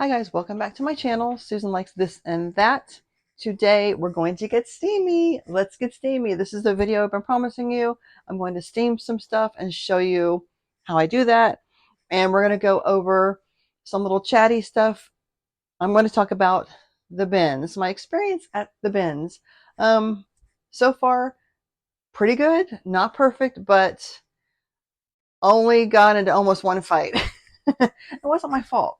Hi guys, welcome back to my channel. Susan likes this and that. Today we're going to get steamy. Let's get steamy. This is the video I've been promising you. I'm going to steam some stuff and show you how I do that. And we're going to go over some little chatty stuff. I'm going to talk about the bins, my experience at the bins. So far, pretty good. Not perfect, but only got into almost one fight. It wasn't my fault.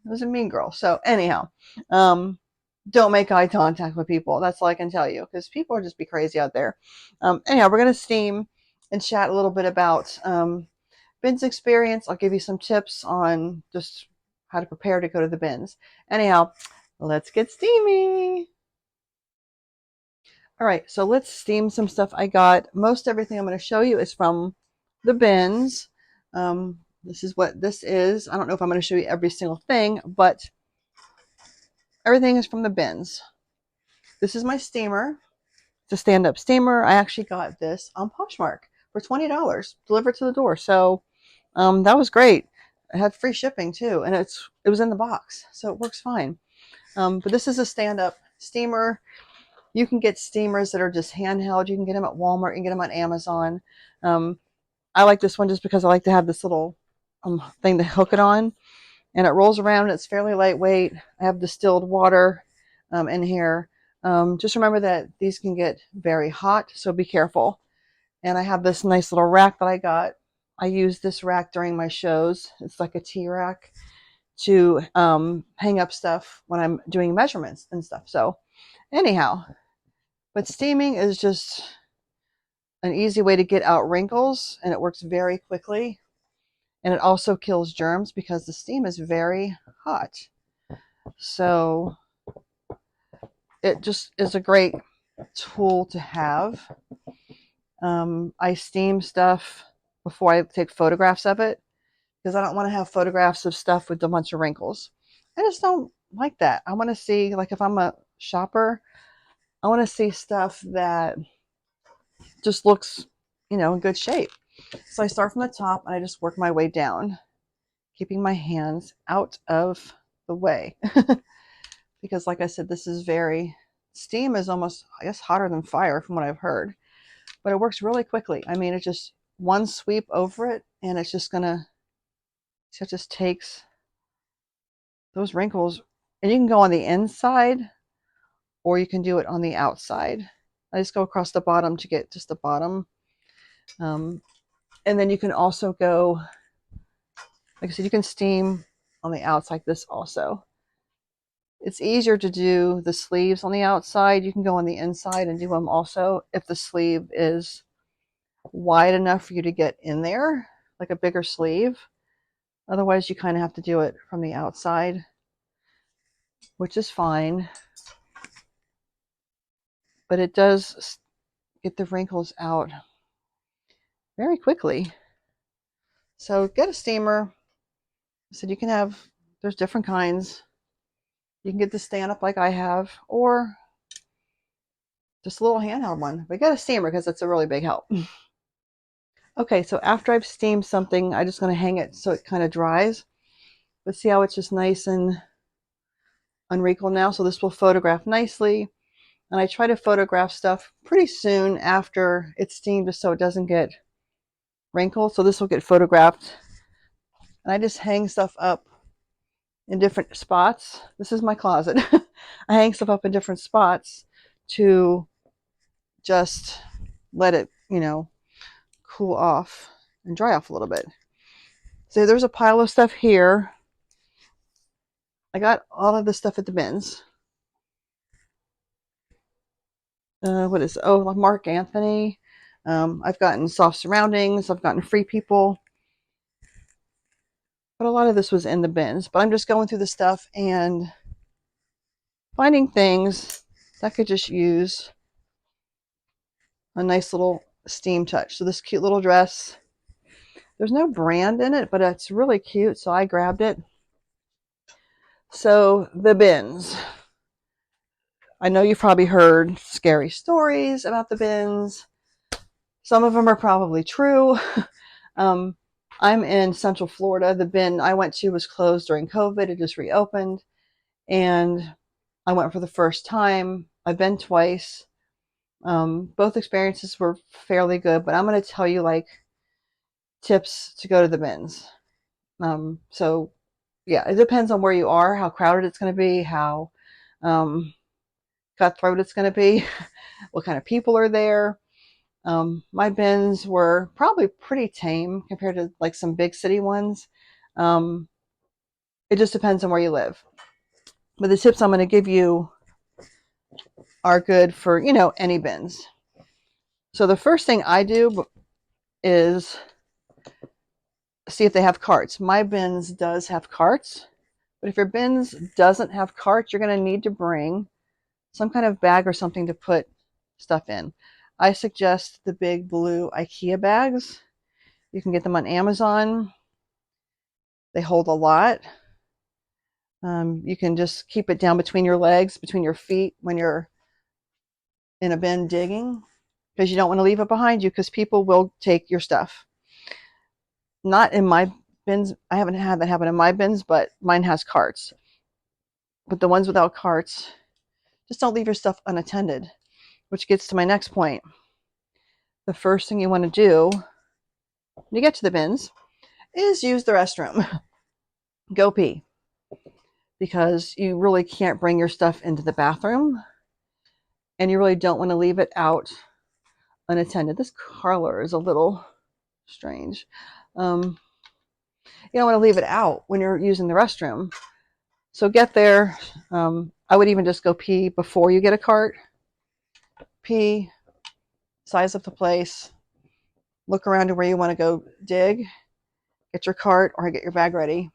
I was a mean girl. So anyhow, don't make eye contact with people. That's all I can tell you, because people are just be crazy out there. Anyhow, we're going to steam and chat a little bit about bins experience. I'll give you some tips on just how to prepare to go to the bins. Anyhow, let's get steamy. All right, so let's steam some stuff I got. Most everything I'm going to show you is from the bins. This is what this is. I don't know if I'm going to show you every single thing, but everything is from the bins. This is my steamer. It's a stand-up steamer. I actually got this on Poshmark for $20 delivered to the door. So that was great. It had free shipping too, and it was in the box, so it works fine. But this is a stand-up steamer. You can get steamers that are just handheld. You can get them at Walmart. You can get them on Amazon. I like this one just because I like to have this little thing to hook it on, and it rolls around. And it's fairly lightweight. I have distilled water in here. Just remember that these can get very hot, so be careful. And I have this nice little rack that I got. I use this rack during my shows. It's like a tea rack to hang up stuff when I'm doing measurements and stuff. So anyhow, but steaming is just an easy way to get out wrinkles, and it works very quickly. And it also kills germs because the steam is very hot. So it just is a great tool to have. I steam stuff before I take photographs of it because I don't want to have photographs of stuff with a bunch of wrinkles. I just don't like that. I want to see, like if I'm a shopper, I want to see stuff that just looks, in good shape. So I start from the top and I just work my way down, keeping my hands out of the way. Because like I said, steam is almost, I guess, hotter than fire from what I've heard. But it works really quickly. I mean, it's just one sweep over it, and it's just it just takes those wrinkles, and you can go on the inside, or you can do it on the outside. I just go across the bottom to get just the bottom. And then you can also go, like I said, you can steam on the outside like this also. It's easier to do the sleeves on the outside. You can go on the inside and do them also if the sleeve is wide enough for you to get in there, like a bigger sleeve. Otherwise, you kind of have to do it from the outside, which is fine. But it does get the wrinkles out very quickly. So get a steamer. I said you can have, there's different kinds. You can get the stand up like I have, or just a little handheld one. But get a steamer because it's a really big help. Okay, so after I've steamed something, I'm just going to hang it so it kind of dries. But see how it's just nice and unwrinkled now? So this will photograph nicely. And I try to photograph stuff pretty soon after it's steamed just so it doesn't get wrinkled. So this will get photographed. And I just hang stuff up in different spots. This is my closet. I hang stuff up in different spots to just let it, cool off and dry off a little bit. So there's a pile of stuff here. I got all of this stuff at the bins. What is it? Oh, Mark Anthony. I've gotten Soft Surroundings. I've gotten Free People. But a lot of this was in the bins. But I'm just going through the stuff and finding things that could just use a nice little steam touch. So this cute little dress. There's no brand in it, but it's really cute, so I grabbed it. So the bins. I know you've probably heard scary stories about the bins. Some of them are probably true. I'm in Central Florida. The bin I went to was closed during COVID. It just reopened, and I went for the first time. I've been twice. Both experiences were fairly good, but I'm going to tell you like tips to go to the bins. So yeah, it depends on where you are, how crowded it's going to be, how um, cutthroat it's going to be, what kind of people are there. My bins were probably pretty tame compared to like some big city ones. Um, it just depends on where you live. But the tips I'm going to give you are good for, any bins. So the first thing I do is see if they have carts. My bins does have carts, but if your bins doesn't have carts, you're going to need to bring some kind of bag or something to put stuff in. I suggest the big blue IKEA bags. You can get them on Amazon. They hold a lot. You can just keep it down between your legs, between your feet when you're in a bin digging, because you don't want to leave it behind you because people will take your stuff. Not in my bins. I haven't had that happen in my bins, but mine has carts. But the ones without carts, just don't leave your stuff unattended, which gets to my next point. The first thing you want to do when you get to the bins is use the restroom. Go pee, because you really can't bring your stuff into the bathroom, and you really don't want to leave it out unattended. This color is a little strange. You don't want to leave it out when you're using the restroom. So get there. I would even just go pee before you get a cart. Pee, size up the place, look around to where you want to go dig, get your cart or get your bag ready,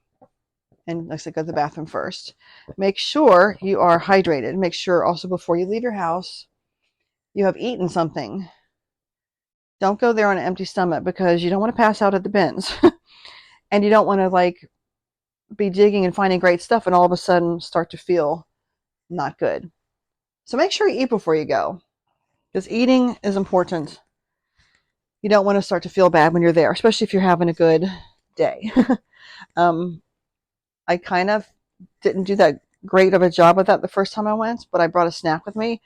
and like I said, go to the bathroom first. Make sure you are hydrated. Make sure also before you leave your house, you have eaten something. Don't go there on an empty stomach because you don't want to pass out at the bins. And you don't want to like be digging and finding great stuff and all of a sudden start to feel not good. So make sure you eat before you go, because eating is important. You don't want to start to feel bad when you're there, especially if you're having a good day. I kind of didn't do that great of a job with that the first time I went, but I brought a snack with me.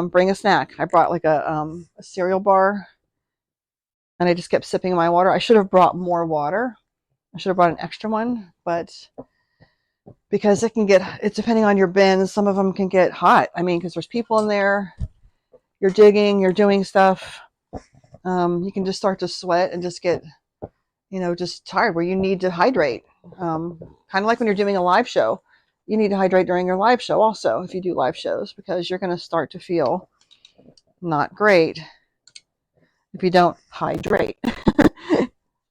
Bring a snack. I brought like a cereal bar, and I just kept sipping my water. I should have brought more water. I should have brought an extra one, but because it's depending on your bins, some of them can get hot. I mean, because there's people in there, you're digging, you're doing stuff. You can just start to sweat and just get, just tired where you need to hydrate. Kind of like when you're doing a live show, you need to hydrate during your live show also if you do live shows, because you're going to start to feel not great if you don't hydrate.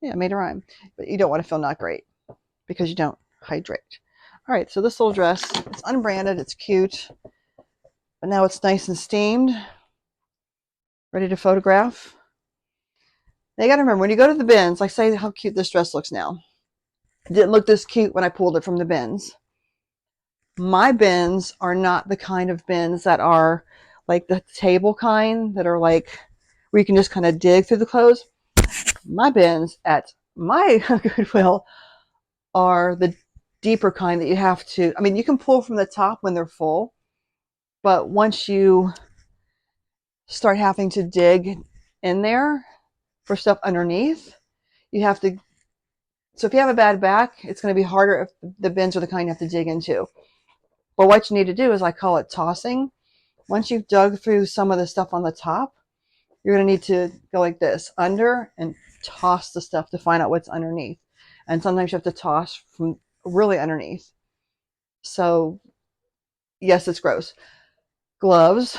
Yeah, I made a rhyme. But you don't want to feel not great because you don't hydrate. All right, so this little dress, it's unbranded, it's cute, but now it's nice and steamed, ready to photograph. Now you got to remember, when you go to the bins, like say how cute this dress looks now. It didn't look this cute when I pulled it from the bins. My bins are not the kind of bins that are like the table kind that are like where you can just kind of dig through the clothes. My bins at my Goodwill are the deeper kind that you have to, I mean, you can pull from the top when they're full, but once you start having to dig in there for stuff underneath, you have to, so if you have a bad back, it's going to be harder if the bins are the kind you have to dig into. But what you need to do is, I call it tossing. Once you've dug through some of the stuff on the top, you're going to need to go like this, under, and toss the stuff to find out what's underneath. And sometimes you have to toss from really underneath. So yes, it's gross. Gloves,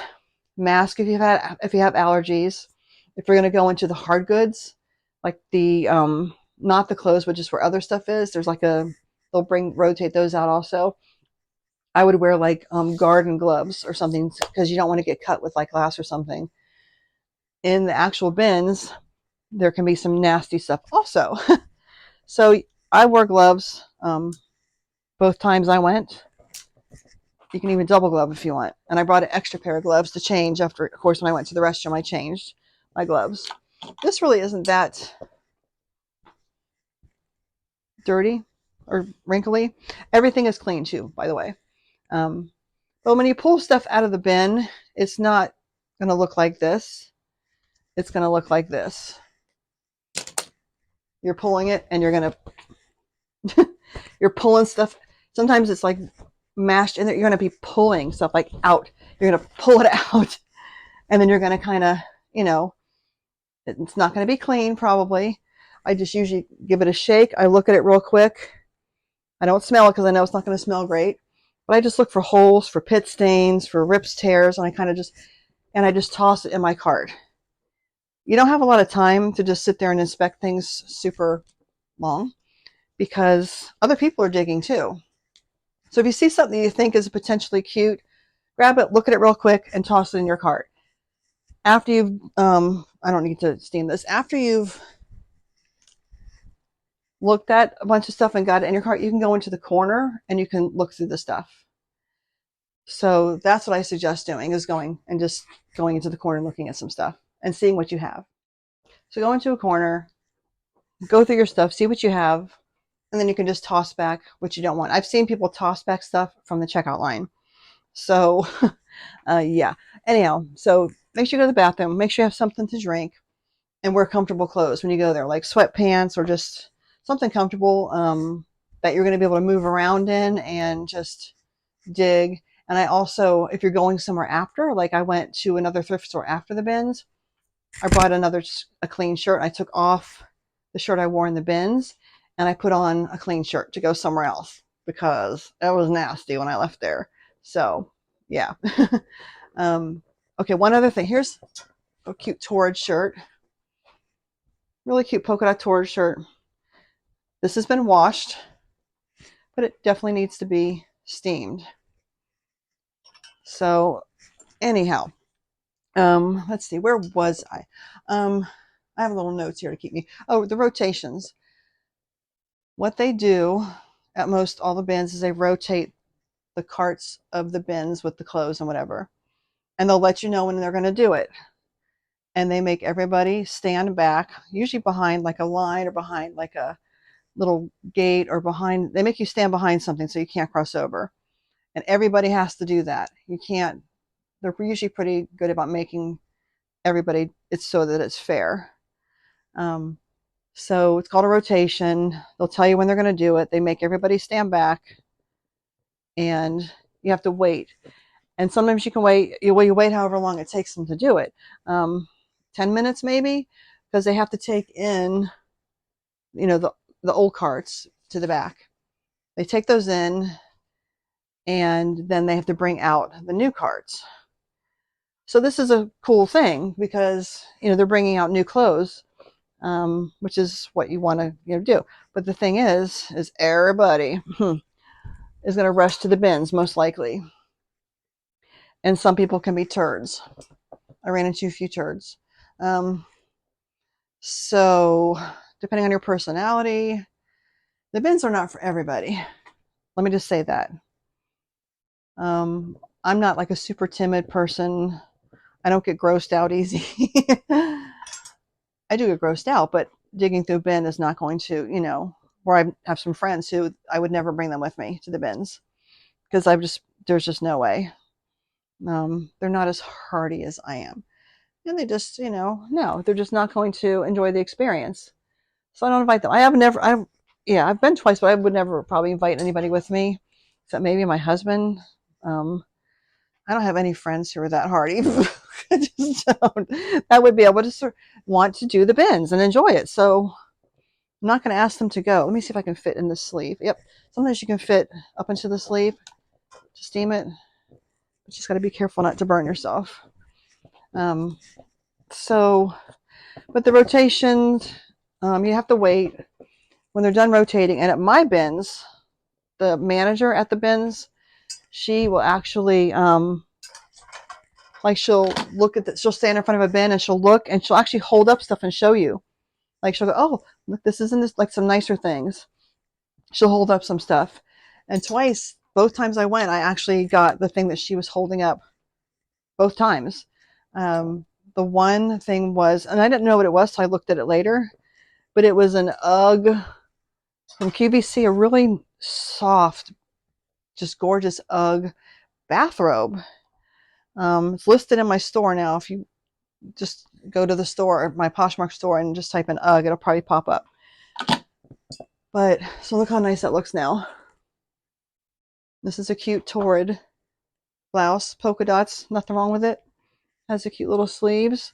mask if you have allergies. If you're going to go into the hard goods, like the not the clothes, but just where other stuff is, there's like they'll rotate those out also. I would wear like garden gloves or something, because you don't want to get cut with like glass or something. In the actual bins, there can be some nasty stuff also. So I wore gloves both times I went. You can even double glove if you want. And I brought an extra pair of gloves to change after, of course, when I went to the restroom, I changed my gloves. This really isn't that dirty or wrinkly. Everything is clean too, by the way. But when you pull stuff out of the bin, it's not going to look like this. It's going to look like this. You're pulling it and you're going to, you're pulling stuff. Sometimes it's like mashed in there. You're going to be pulling stuff like out. You're going to pull it out and then you're going to kind of, you know, it's not going to be clean probably. I just usually give it a shake. I look at it real quick. I don't smell it because I know it's not going to smell great. But I just look for holes, for pit stains, for rips, tears, and I just toss it in my cart. You don't have a lot of time to just sit there and inspect things super long because other people are digging too. So if you see something you think is potentially cute, grab it, look at it real quick, and toss it in your cart. After you've, I don't need to steam this. After you've looked at a bunch of stuff and got it in your cart, you can go into the corner and you can look through the stuff. So that's what I suggest doing, is going into the corner and looking at some stuff and seeing what you have. So go into a corner, go through your stuff, see what you have, and then you can just toss back what you don't want. I've seen people toss back stuff from the checkout line. So yeah. Anyhow, so make sure you go to the bathroom, make sure you have something to drink, and wear comfortable clothes when you go there, like sweatpants or just something comfortable that you're going to be able to move around in and just dig. And I also, if you're going somewhere after, like I went to another thrift store after the bins, I bought a clean shirt. I took off the shirt I wore in the bins and I put on a clean shirt to go somewhere else because it was nasty when I left there. So yeah. Okay, one other thing. Here's a cute Torrid shirt. Really cute polka dot Torrid shirt. This has been washed, but it definitely needs to be steamed. So anyhow, let's see, where was I? I have little notes here to keep me. Oh, the rotations. What they do at most all the bins is they rotate the carts of the bins with the clothes and whatever. And they'll let you know when they're going to do it. And they make everybody stand back, usually behind like a line or behind like a little gate or behind, they make you stand behind something so you can't cross over. And everybody has to do that. You can't, they're usually pretty good about making everybody, it's so that it's fair. So it's called a rotation. They'll tell you when they're going to do it. They make everybody stand back and you have to wait. And sometimes you can wait, you wait however long it takes them to do it. 10 minutes maybe, because they have to take in, you know, the old carts to the back. They take those in and then they have to bring out the new carts. So this is a cool thing because, you know, they're bringing out new clothes, which is what you want to, do. But the thing is everybody is going to rush to the bins most likely. And some people can be turds. I ran into a few turds. So depending on your personality, the bins are not for everybody. Let me just say that. I'm not like a super timid person. I don't get grossed out easy. I do get grossed out, but digging through a bin is not going to, where I have some friends who I would never bring them with me to the bins because there's just no way. They're not as hardy as I am. And they just, no, they're just not going to enjoy the experience. So I don't invite them. I've been twice, but I would never probably invite anybody with me, except maybe my husband. I don't have any friends who are that hardy. I just don't. That would be able to want to do the bins and enjoy it. So I'm not going to ask them to go. Let me see if I can fit in the sleeve. Yep. Sometimes you can fit up into the sleeve to steam it. But you just got to be careful not to burn yourself. But the rotations, you have to wait when they're done rotating. And at my bins, the manager at the bins, she will actually, she'll she'll stand in front of a bin and she'll look and she'll actually hold up stuff and show you. Like she'll go, oh, look, this isn't this, like some nicer things. She'll hold up some stuff. And both times I went, I actually got the thing that she was holding up both times. The one thing was, and I didn't know what it was, so I looked at it later, but it was an UGG from QVC, a really soft, just gorgeous UGG bathrobe. It's listed in my store now. If you just go to the store, my Poshmark store, and just type in UGG, it'll probably pop up. But so look how nice that looks now. This is a cute torrid blouse, polka dots, nothing wrong with it. Has the cute little sleeves.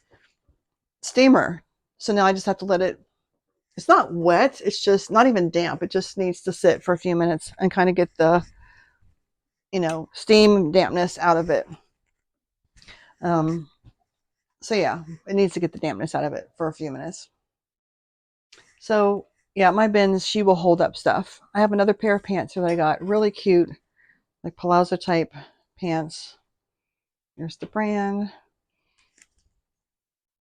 Steamer. So now I just have to let it, it's not wet, it's just not even damp. It just needs to sit for a few minutes and kind of get the, steam dampness out of it. So yeah, it needs to get the dampness out of it for a few minutes. So yeah, my bins, she will hold up stuff. I have another pair of pants here that I got, really cute, like palazzo type pants. Here's the brand.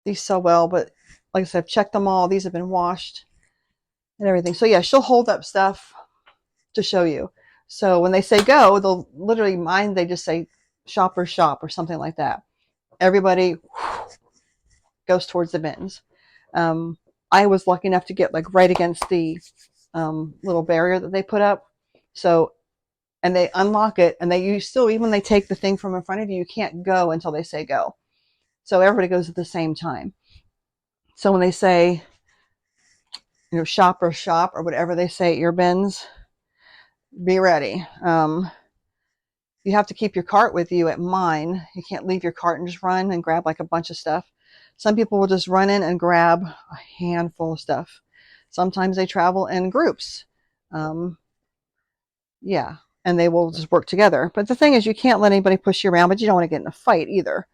These sell well, but like I said, I've checked them all. These have been washed and everything. So yeah, she'll hold up stuff to show you. So when they say go, they'll literally, mine, they just say shop or something like that. Everybody goes towards the bins. I was lucky enough to get like right against the little barrier that they put up. So, and they unlock it, and you still, even when they take the thing from in front of you, you can't go until they say go. So everybody goes at the same time. So when they say, shop or whatever they say at your bins, be ready. You have to keep your cart with you at mine. You can't leave your cart and just run and grab like a bunch of stuff. Some people will just run in and grab a handful of stuff. Sometimes they travel in groups. Yeah, and they will just work together. But the thing is, you can't let anybody push you around, but you don't want to get in a fight either.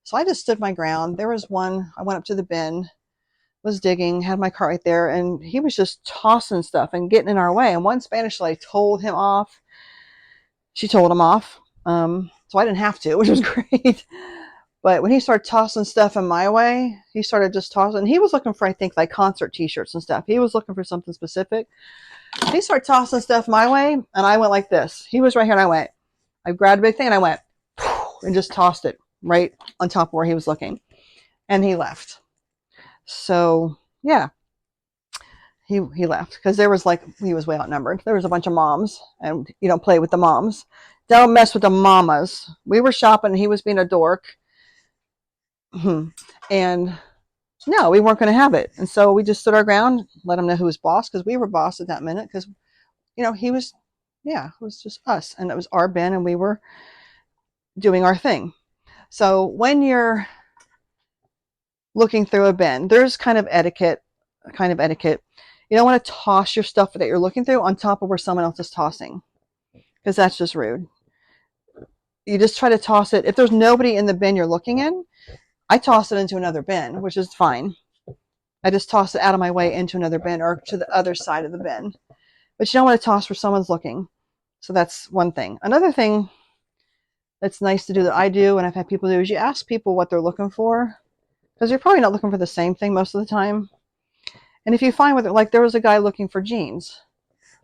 So I just stood my ground. There was one, I went up to the bin, was digging, had my cart right there, and he was just tossing stuff and getting in our way. And one Spanish lady told him off. She told him off. So I didn't have to, which was great. But when he started tossing stuff in my way, he started just tossing. And he was looking for, I think, like concert t-shirts and stuff. He was looking for something specific. He started tossing stuff my way, and I went like this. He was right here, and I grabbed a big thing, and I went, and just tossed it right on top of where he was looking. And he left. So, yeah. He left because there was he was way outnumbered. There was a bunch of moms, and you don't play with the moms. Don't mess with the mamas. We were shopping, and he was being a dork. And no, we weren't going to have it. And so we just stood our ground, let him know who was boss, because we were boss at that minute, because, he was, it was just us, and it was our bin, and we were doing our thing. So when you're looking through a bin, there's kind of etiquette. You don't want to toss your stuff that you're looking through on top of where someone else is tossing, because that's just rude. You just try to toss it. If there's nobody in the bin you're looking in, I toss it into another bin, which is fine. I just toss it out of my way into another bin or to the other side of the bin. But you don't want to toss where someone's looking. So that's one thing. Another thing that's nice to do that I do, and I've had people do, is you ask people what they're looking for, because you're probably not looking for the same thing most of the time. And if you find like there was a guy looking for jeans,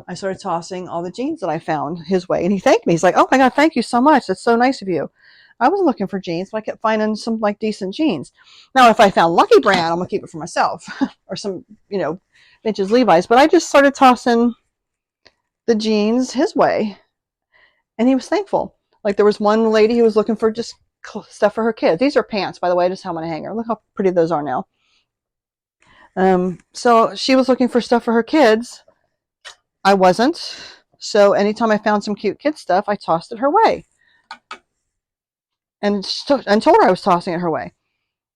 I started tossing all the jeans that I found his way, and he thanked me. He's like, "Oh my God, thank you so much. That's so nice of you." I wasn't looking for jeans, but I kept finding some like decent jeans. Now, if I found Lucky Brand, I'm gonna keep it for myself, or some, vintage Levi's. But I just started tossing the jeans his way, and he was thankful. Like there was one lady who was looking for just stuff for her kids. These are pants, by the way. I just have on a hanger. Look how pretty those are now. So she was looking for stuff for her kids. I wasn't. So anytime I found some cute kid stuff, I tossed it her way. And told her I was tossing it her way.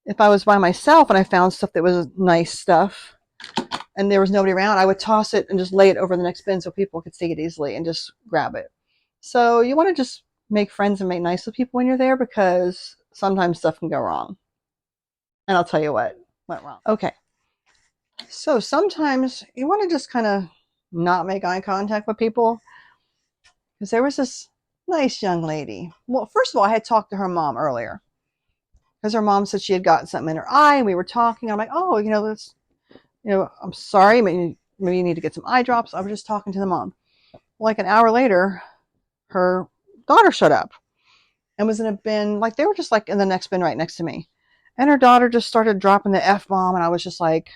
If I was by myself and I found stuff that was nice stuff and there was nobody around, I would toss it and just lay it over the next bin so people could see it easily and just grab it. So you want to just make friends and make nice with people when you're there, because sometimes stuff can go wrong. And I'll tell you what went wrong. Okay. So sometimes you want to just kind of not make eye contact with people, because there was this nice young lady. Well, first of all, I had talked to her mom earlier, because her mom said she had gotten something in her eye, and we were talking. I'm like, oh, I'm sorry, maybe you need to get some eye drops. I was just talking to the mom. Like an hour later, her daughter showed up and was in a bin. Like they were just like in the next bin right next to me, and her daughter just started dropping the F-bomb, and I was just like,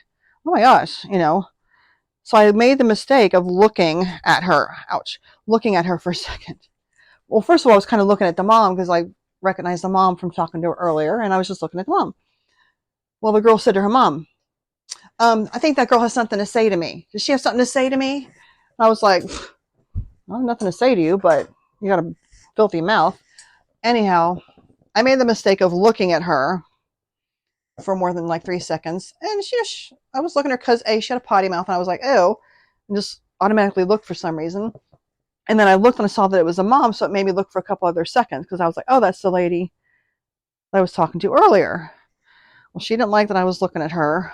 oh my gosh, So I made the mistake of looking at her. Ouch. Looking at her for a second. Well, first of all, I was kind of looking at the mom because I recognized the mom from talking to her earlier, and I was just looking at the mom. Well, the girl said to her mom, I think that girl has something to say to me. Does she have something to say to me? I was like, I have nothing to say to you, but you got a filthy mouth. Anyhow, I made the mistake of looking at her for more than like 3 seconds. And I was looking at her because she had a potty mouth, and I was like, oh, and just automatically looked for some reason. And then I looked and I saw that it was a mom, so it made me look for a couple other seconds because I was like, oh, that's the lady that I was talking to earlier. Well, she didn't like that I was looking at her,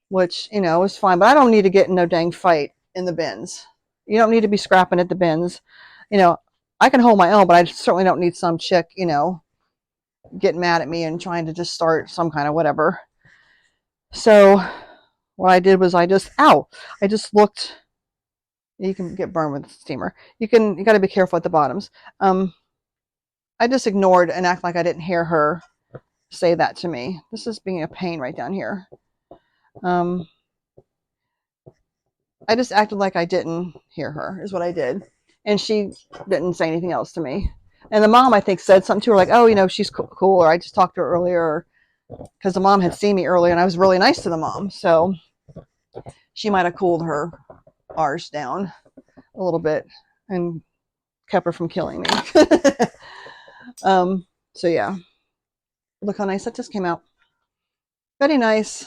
which, was fine. But I don't need to get in no dang fight in the bins. You don't need to be scrapping at the bins. I can hold my own, but I certainly don't need some chick, getting mad at me and trying to just start some kind of whatever. So what I did was I just looked. You can get burned with the steamer. You got to be careful at the bottoms. I just ignored and act like I didn't hear her say that to me. This is being a pain right down here. I just acted like I didn't hear her is what I did. And she didn't say anything else to me. And the mom, I think, said something to her like, oh, she's cool. Or I just talked to her earlier because the mom had seen me earlier and I was really nice to the mom. So she might have cooled her R's down a little bit and kept her from killing me. So yeah, look how nice that just came out. Very nice.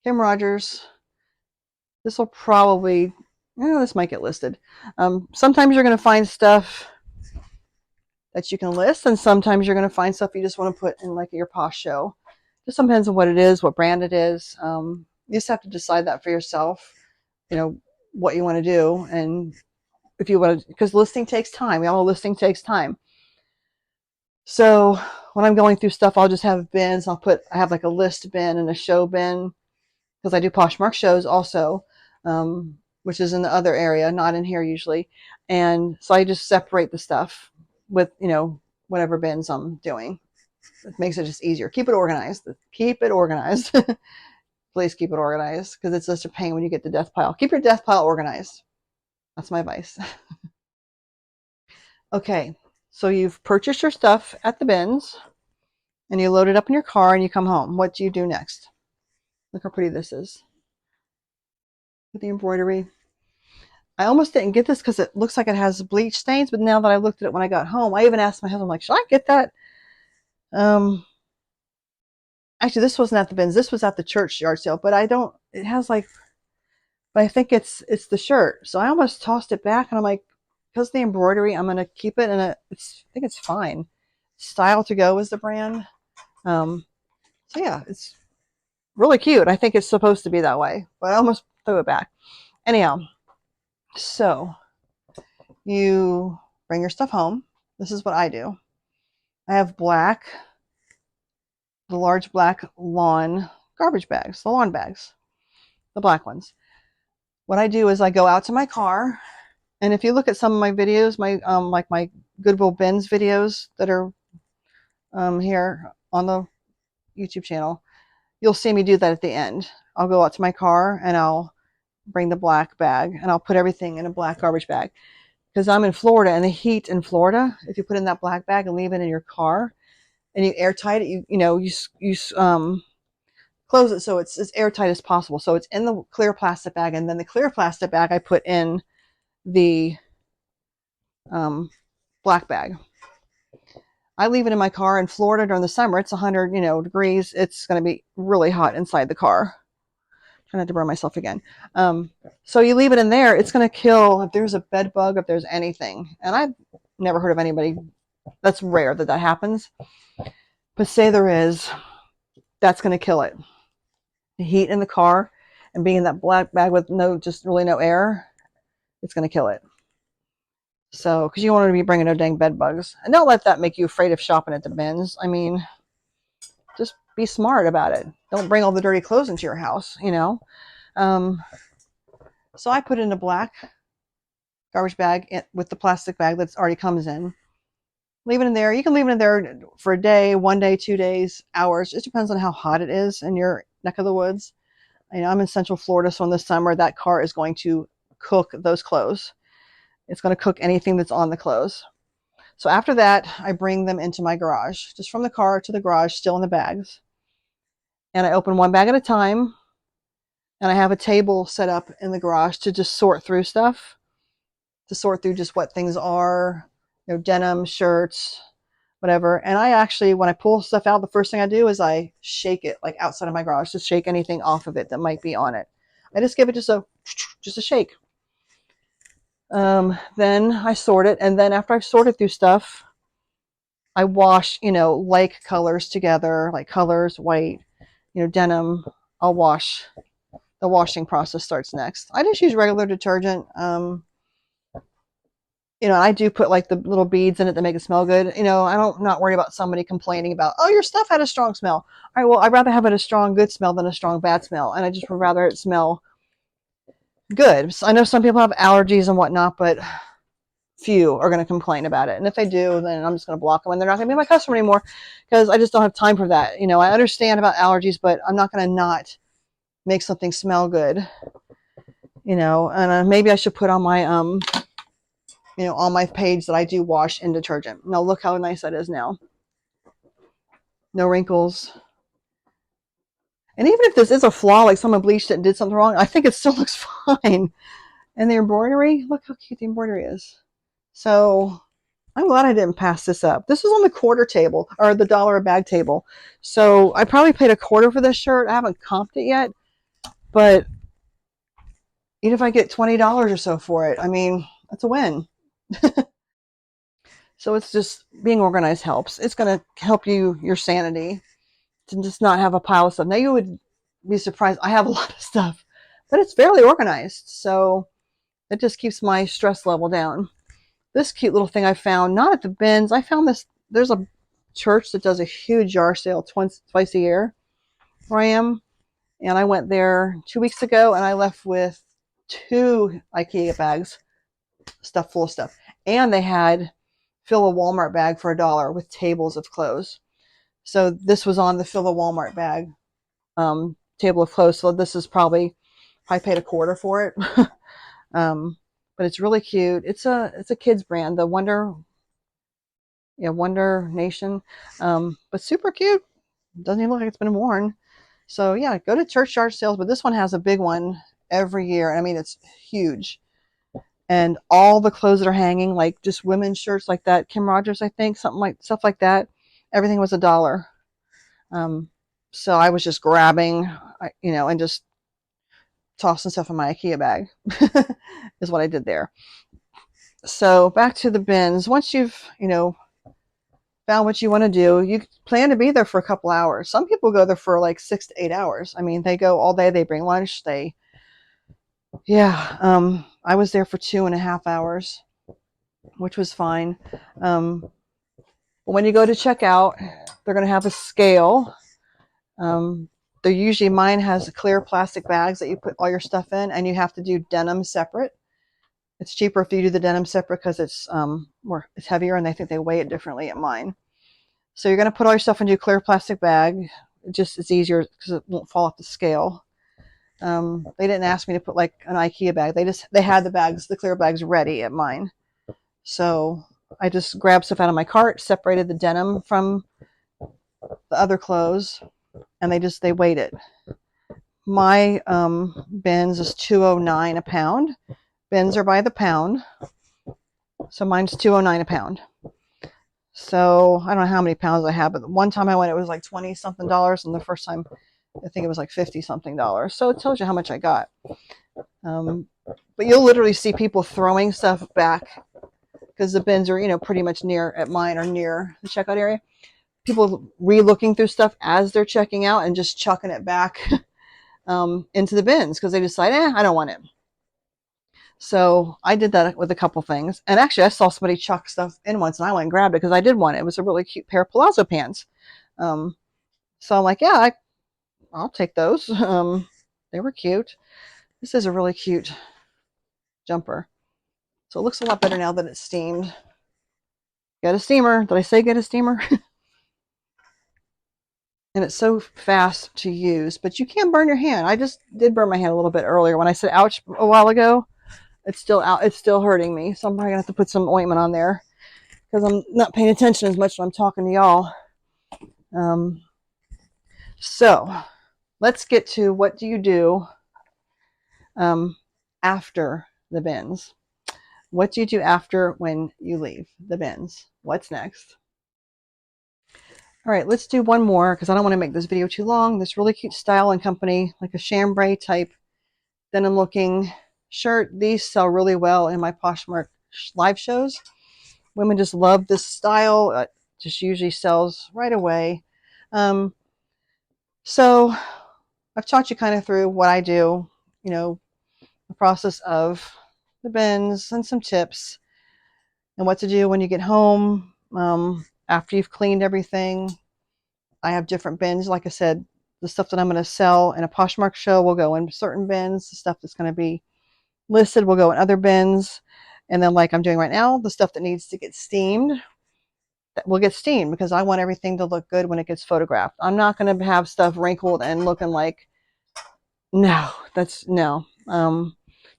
Kim Rogers. This will probably, this might get listed. Sometimes you're going to find stuff that you can list, and sometimes you're going to find stuff you just want to put in like your Posh show. Just depends on what it is, what brand it is. You just have to decide that for yourself, what you want to do. And if you want to, because listing takes time. Listing takes time. So when I'm going through stuff, I'll just have bins. I have like a list bin and a show bin because I do Poshmark shows also, which is in the other area, not in here usually. And so I just separate the stuff with, whatever bins I'm doing. It makes it just easier. Keep it organized. Keep it organized. Please keep it organized because it's such a pain when you get the death pile. Keep your death pile organized. That's my advice. Okay, so you've purchased your stuff at the bins and you load it up in your car and you come home. What do you do next? Look how pretty this is. With the embroidery. I almost didn't get this because it looks like it has bleach stains, but now that I looked at it when I got home, I even asked my husband, like, should I get that? Actually, this wasn't at the bins. This was at the church yard sale, but it has like, but I think it's the shirt. So I almost tossed it back and I'm like, because the embroidery, I'm going to keep it. And I think it's fine. Style to Go is the brand. So yeah, it's really cute. I think it's supposed to be that way, but I almost threw it back. Anyhow, so you bring your stuff home. This is what I do. I have the large black lawn garbage bags, the lawn bags, the black ones. What I do is I go out to my car, and if you look at some of my videos, like my Goodwill Bins videos that are here on the YouTube channel, you'll see me do that at the end. I'll go out to my car and I'll bring the black bag and I'll put everything in a black garbage bag because I'm in Florida, and the heat in Florida, if you put in that black bag and leave it in your car and you airtight it, you close it so it's as airtight as possible. So it's in the clear plastic bag, and then the clear plastic bag I put in the black bag. I leave it in my car in Florida during the summer. It's 100, degrees. It's going to be really hot inside the car. Trying not to burn myself again. So you leave it in there. It's going to kill if there's a bed bug, if there's anything. And I've never heard of anybody. That's rare that happens. But say there is, that's going to kill it. The heat in the car and being in that black bag with just really no air, it's going to kill it. So, because you don't want to be bringing no dang bed bugs. And don't let that make you afraid of shopping at the bins. I mean, just be smart about it. Don't bring all the dirty clothes into your house, So I put it in a black garbage bag with the plastic bag that already comes in. Leave it in there. You can leave it in there for a day, 1 day, 2 days, hours. It depends on how hot it is in your neck of the woods. I'm in Central Florida, so in the summer, that car is going to cook those clothes. It's going to cook anything that's on the clothes. So after that, I bring them into my garage, just from the car to the garage, still in the bags. And I open one bag at a time. And I have a table set up in the garage to just sort through stuff, to sort through just what things are, denim, shirts, whatever. And I actually, when I pull stuff out, the first thing I do is I shake it like outside of my garage, just shake anything off of it that might be on it. I just give it just a shake. Then I sort it. And then after I've sorted through stuff, I wash, like colors together, like colors, white, denim. I'll wash. The washing process starts next. I just use regular detergent. I do put like the little beads in it that make it smell good. I'm not worried about somebody complaining about, oh, your stuff had a strong smell. All right, well, I'd rather have it a strong good smell than a strong bad smell. And I just would rather it smell good. So I know some people have allergies and whatnot, but few are going to complain about it. And if they do, then I'm just going to block them and they're not going to be my customer anymore because I just don't have time for that. I understand about allergies, but I'm not going to not make something smell good. And maybe I should put on my on my page that I do wash in detergent. Now look how nice that is now. No wrinkles. And even if this is a flaw, like someone bleached it and did something wrong, I think it still looks fine. And the embroidery, look how cute the embroidery is. So I'm glad I didn't pass this up. This was on the quarter table, or the $1 a bag table. So I probably paid a quarter for this shirt. I haven't comped it yet. But even if I get $20 or so for it, I mean, that's a win. So it's just being organized helps. It's going to help your sanity to just not have a pile of stuff. Now you would be surprised. I have a lot of stuff, but it's fairly organized. So it just keeps my stress level down. This cute little thing I found, not at the bins. I found this. There's a church that does a huge yard sale twice a year where I am. And I went there 2 weeks ago and I left with 2 IKEA bags stuffed full of stuff. And they had fill a Walmart bag for $1 with tables of clothes. So this was on the fill a Walmart bag table of clothes. So this is probably I paid a quarter for it. But it's really cute. It's a kids brand, the Wonder Nation. But super cute. Doesn't even look like it's been worn. So yeah, go to church yard sales, but this one has a big one every year. I mean, it's huge. And all the clothes that are hanging, like just women's shirts like that, Kim Rogers, I think, stuff like that. Everything was $1. So I was just grabbing, and just tossing stuff in my IKEA bag is what I did there. So back to the bins. Once you've, found what you want to do, you plan to be there for a couple hours. Some people go there for like 6 to 8 hours. I mean, they go all day, they bring lunch, I was there for 2.5 hours, which was fine. When you go to check out, they're going to have a scale. They're usually, mine has clear plastic bags that you put all your stuff in, and you have to do denim separate. It's cheaper if you do the denim separate because it's heavier, and they think they weigh it differently at mine. So you're going to put all your stuff into a clear plastic bag. It's easier because it won't fall off the scale. They didn't ask me to put like an IKEA bag. They had the clear bags ready at mine. So I just grabbed stuff out of my cart, separated the denim from the other clothes, and they weighed it. My bins is $2.09 a pound. Bins are by the pound. So mine's $2.09 a pound. So I don't know how many pounds I have, but one time I went, it was like $20 something, and the first time I think it was like $50 something. So it tells you how much I got. But you'll literally see people throwing stuff back because the bins are, pretty much near the checkout area. People re-looking through stuff as they're checking out and just chucking it back into the bins because they decide, I don't want it. So I did that with a couple things. And actually, I saw somebody chuck stuff in once, and I went and grabbed it because I did want it. It was a really cute pair of palazzo pants. So I'm like, yeah, I'll take those. They were cute. This is a really cute jumper. So it looks a lot better now that it's steamed. Get a steamer. Did I say get a steamer? and it's so fast to use, but you can burn your hand. I just did burn my hand a little bit earlier when I said ouch a while ago. It's still out. It's still hurting me. So I'm probably gonna have to put some ointment on there because I'm not paying attention as much when I'm talking to y'all. So let's get to what do you do after the bins? What do you do after when you leave the bins? What's next? All right, let's do one more because I don't want to make this video too long. This really cute Style & Company, like a chambray type denim looking shirt. These sell really well in my Poshmark live shows. Women just love this style. It just usually sells right away. So I've taught you kind of through what I do, you know, the process of the bins and some tips and what to do when you get home after you've cleaned everything. I have different bins. Like I said, the stuff that I'm going to sell in a Poshmark show will go in certain bins. The stuff that's going to be listed will go in other bins. And then like I'm doing right now, the stuff that needs to get steamed, that will get steamed because I want everything to look good when it gets photographed. I'm not going to have stuff wrinkled and looking like, no, that's no.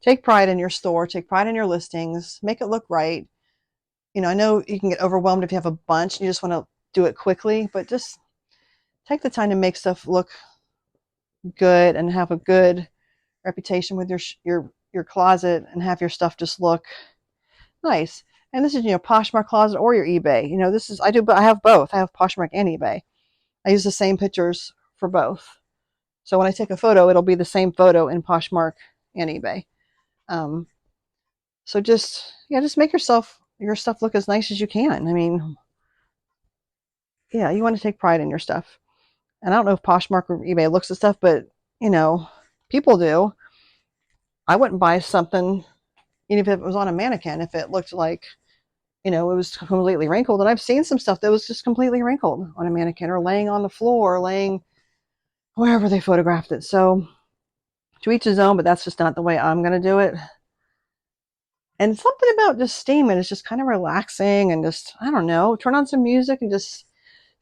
Take pride in your store, take pride in your listings, make it look right. You know, I know you can get overwhelmed if you have a bunch and you just want to do it quickly, but just take the time to make stuff look good and have a good reputation with your closet and have your stuff just look nice. And this is, you know, Poshmark Closet or your eBay. You know, this is, I have both. I have Poshmark and eBay. I use the same pictures for both. So when I take a photo, it'll be the same photo in Poshmark and eBay. So just, yeah, just make your stuff look as nice as you can. I mean, yeah, you want to take pride in your stuff. And I don't know if Poshmark or eBay looks at stuff, but, you know, people do. I wouldn't buy something, even if it was on a mannequin, if it looked like, you know, it was completely wrinkled. And I've seen some stuff that was just completely wrinkled on a mannequin or laying on the floor, or laying wherever they photographed it. So to each his own, but that's just not the way I'm going to do it. And something about just steaming is just kind of relaxing and just, I don't know, turn on some music and just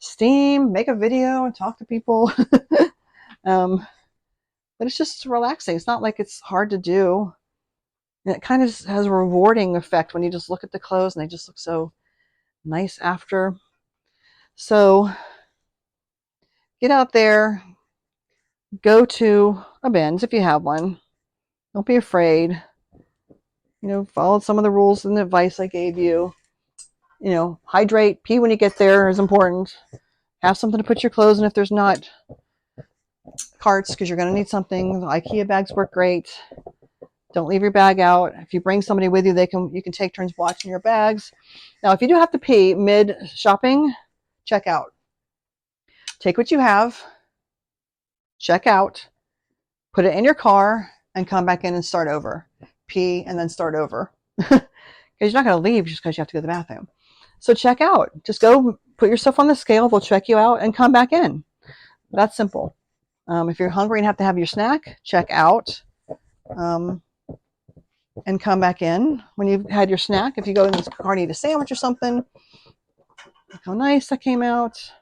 steam, make a video and talk to people. But it's just relaxing. It's not like it's hard to do. And it kind of has a rewarding effect when you just look at the clothes and they just look so nice after. So get out there, go to a Bins if you have one. Don't be afraid. You know, follow some of the rules and the advice I gave you. You know, hydrate, pee when you get there is important. Have something to put your clothes in if there's not carts, because you're going to need something. The IKEA bags work great. Don't leave your bag out. If you bring somebody with you, you can take turns watching your bags. Now, if you do have to pee mid shopping, check out. Take what you have, check out, put it in your car, and come back in and start over. Pee and then start over. Because you're not going to leave just because you have to go to the bathroom. So check out. Just go put your stuff on the scale. They'll check you out and come back in. That's simple. If you're hungry and have to have your snack, check out. And come back in when you've had your snack. If you go in this car and eat a sandwich or something, look how nice that came out.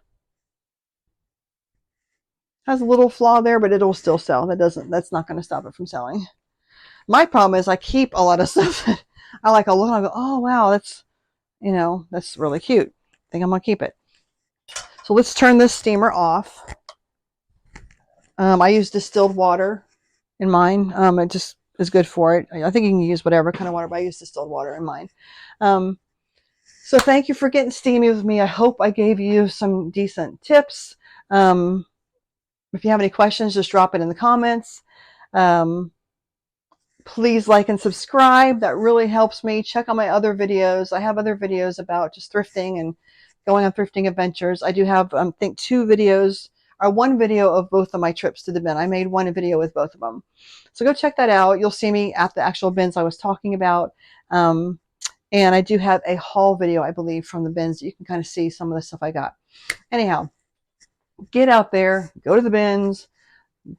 Has a little flaw there, but it'll still sell. That's not going to stop it from selling. My problem is I keep a lot of stuff that I like a look and I go, oh wow, that's, you know, that's really cute. I think I'm going to keep it. So let's turn this steamer off. I use distilled water in mine. It just is good for it. I think you can use whatever kind of water, but I use distilled water in mine. So thank you for getting steamy with me. I hope I gave you some decent tips. If you have any questions, just drop it in the comments. Please like and subscribe. That really helps me. Check out my other videos. I have other videos about just thrifting and going on thrifting adventures. I do have, I think, 2 videos, or 1 video of both of my trips to the bin. I made 1 video with both of them. So go check that out. You'll see me at the actual bins I was talking about. And I do have a haul video, I believe, from the bins. You can kind of see some of the stuff I got. Anyhow, get out there, go to the bins,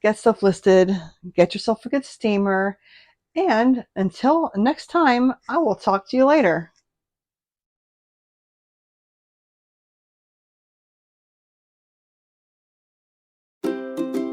get stuff listed, get yourself a good steamer. And until next time, I will talk to you later.